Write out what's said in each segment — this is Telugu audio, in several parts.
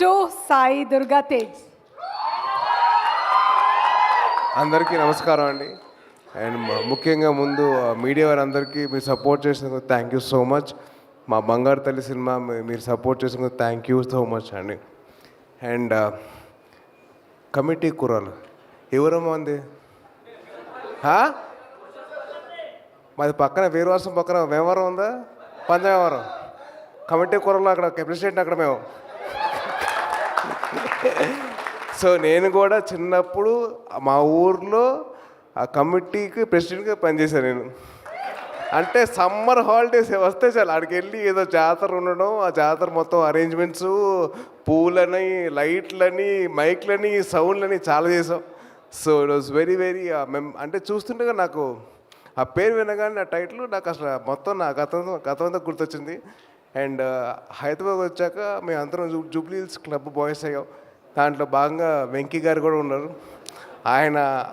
to Sai Durga Tej. అందరికీ నమస్కారం అండి. అండ్ ముఖ్యంగా ముందు మీడియా వారందరికీ మీరు సపోర్ట్ చేసినందుకు థ్యాంక్ యూ సో మచ్. మా బంగారు తల్లి సినిమా మీరు సపోర్ట్ చేసినందుకు థ్యాంక్ యూ సో మచ్ అండి. అండ్ కమిటీ కుర్రాలు ఎవరమ్మా ఉంది? మాది పక్కన వీరవాసం పక్కన వ్యవహారం ఉందా? పంచవ్యవహారం కమిటీ కుర్రలు అక్కడ ప్రెసిడెంట్ అక్కడ మేము. సో నేను కూడా చిన్నప్పుడు మా ఊర్లో ఆ కమిటీకి ప్రెసిడెంట్గా పనిచేశాను నేను. అంటే సమ్మర్ హాలిడేస్ వస్తే చాలు అక్కడికి వెళ్ళి ఏదో జాతర ఉండడం, ఆ జాతర మొత్తం అరేంజ్మెంట్స్, పూలని, లైట్లని, మైక్లని, సౌండ్లని చాలా చేసాం. So it was very very అంటే చూస్తుండగా నాకు ఆ పేరు వినగానే ఆ టైటిల్ నాకు అసలు మొత్తం నా గతంతో గుర్తొచ్చింది. అండ్ హైదరాబాద్ వచ్చాక మేము అందరం జూబ్లీ హిల్స్ క్లబ్ బాయ్స్ అయ్యాం. దాంట్లో భాగంగా వెంకీ గారు కూడా ఉన్నారు.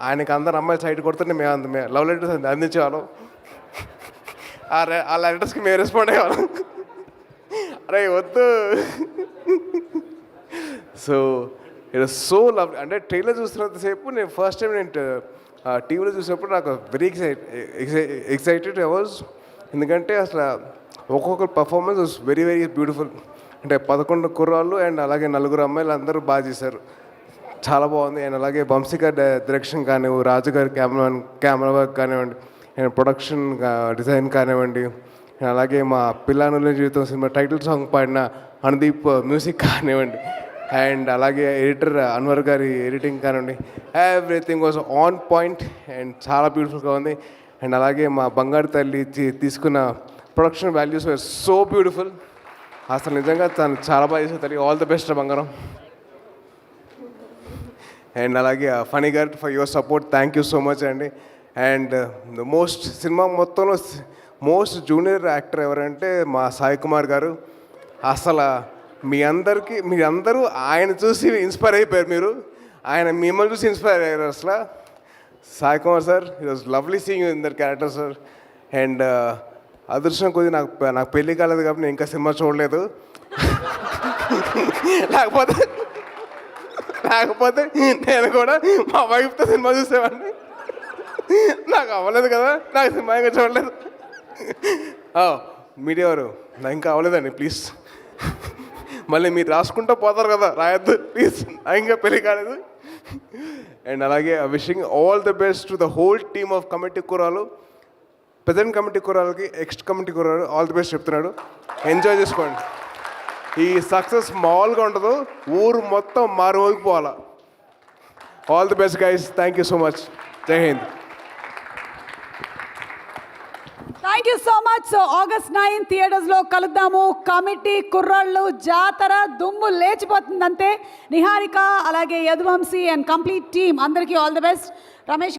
ఆయనకి అందరు అమ్మాయిలు సైడ్ కొడుతుంటే మేము లవ్ లెటర్స్ అందించేవాళ్ళం. ఆ లెటర్స్కి మేము రెస్పాండ్ అయ్యేవాళ్ళం. అరే వద్దు. So it so love. అంటే ట్రైలర్ చూస్తున్నంతసేపు నేను ఫస్ట్ టైం నేను టీవీలో చూసినప్పుడు నాకు వెరీ ఎక్సైటెడ్ అవర్స్. ఎందుకంటే అసలు ఒక్కొక్క performance was very very beautiful. అంటే 11 కుర్రాళ్ళు అండ్ అలాగే 4 అమ్మాయిలు అందరూ బాగా చేశారు. చాలా బాగుంది. అండ్ అలాగే వంశీ గారి డైరెక్షన్ కానివ్వండి, రాజు గారి కెమెరా వర్క్ కానివ్వండి, అండ్ ప్రొడక్షన్ డిజైన్ కానివ్వండి, అలాగే మా పిల్లానుల జీవితం సినిమా టైటిల్ సాంగ్ పాడిన అనుదీప్ మ్యూజిక్ కానివ్వండి, అండ్ అలాగే ఎడిటర్ అన్వర్ గారి ఎడిటింగ్ కానివ్వండి, everything was on point and చాలా బ్యూటిఫుల్గా ఉంది. అండ్ అలాగే మా బంగారు తల్లి తీసుకున్న production values were so beautiful. అసలు నిజంగా తను చాలా బాగా చేసే తల్లి. ఆల్ ద బెస్ట్ బంగారం. అండ్ అలాగే ఫనీ గారు for your support thank you so much అండి. అండ్ సినిమా మొత్తంలో మోస్ట్ జూనియర్ యాక్టర్ ఎవరంటే మా సాయి కుమార్ గారు. అసలు మీరందరూ ఆయన చూసి ఇన్స్పైర్ అయిపోయారు. ఆయన మిమ్మల్ని చూసి ఇన్స్పైర్ అయ్యారు. అసలు Sai Kumar sir, it was lovely seeing in their character sir. And అదృష్టం కొద్ది నాకు పెళ్ళి కాలేదు కాబట్టి నేను ఇంకా సినిమా చూడలేదు. లేకపోతే నేను కూడా మా వైఫ్తో సినిమా చూసేవాడిని. నాకు అవ్వలేదు కదా, నాకు సినిమా ఇంకా చూడలేదు. మీడియా వారు నాకు ఇంకా అవ్వలేదండి ప్లీజ్. మళ్ళీ మీరు రాసుకుంటూ పోతారు కదా, రాయొద్దు ప్లీజ్. నాకు ఇంకా పెళ్ళి కాలేదు. అండ్ అలాగే wishing all the best to the whole team of committee కుర్రాలు. ప్రజెంట్ కమిటీ కుర్రాలకి నెక్స్ట్ కమిటీ కుర్రాలు ఆల్ ది బెస్ట్ చెప్తున్నాడు. ఎంజాయ్ చేసుకోండి. ఈ సక్సెస్ మామూలుగా ఉండదు, ఊరు మొత్తం మారుమోగిపోవాలా. All the best guys. Thank you so much. Jai Hind. Thank you so much. So August 9 థియేటర్స్లో కలుద్దాము. కమిటీ కుర్రాళ్ళు జాతర దుమ్ము లేచిపోతుందంతే. నిహారిక అలాగే యదువంశీ అండ్ కంప్లీట్ టీమ్ అందరికీ ఆల్ ది బెస్ట్. రమేష్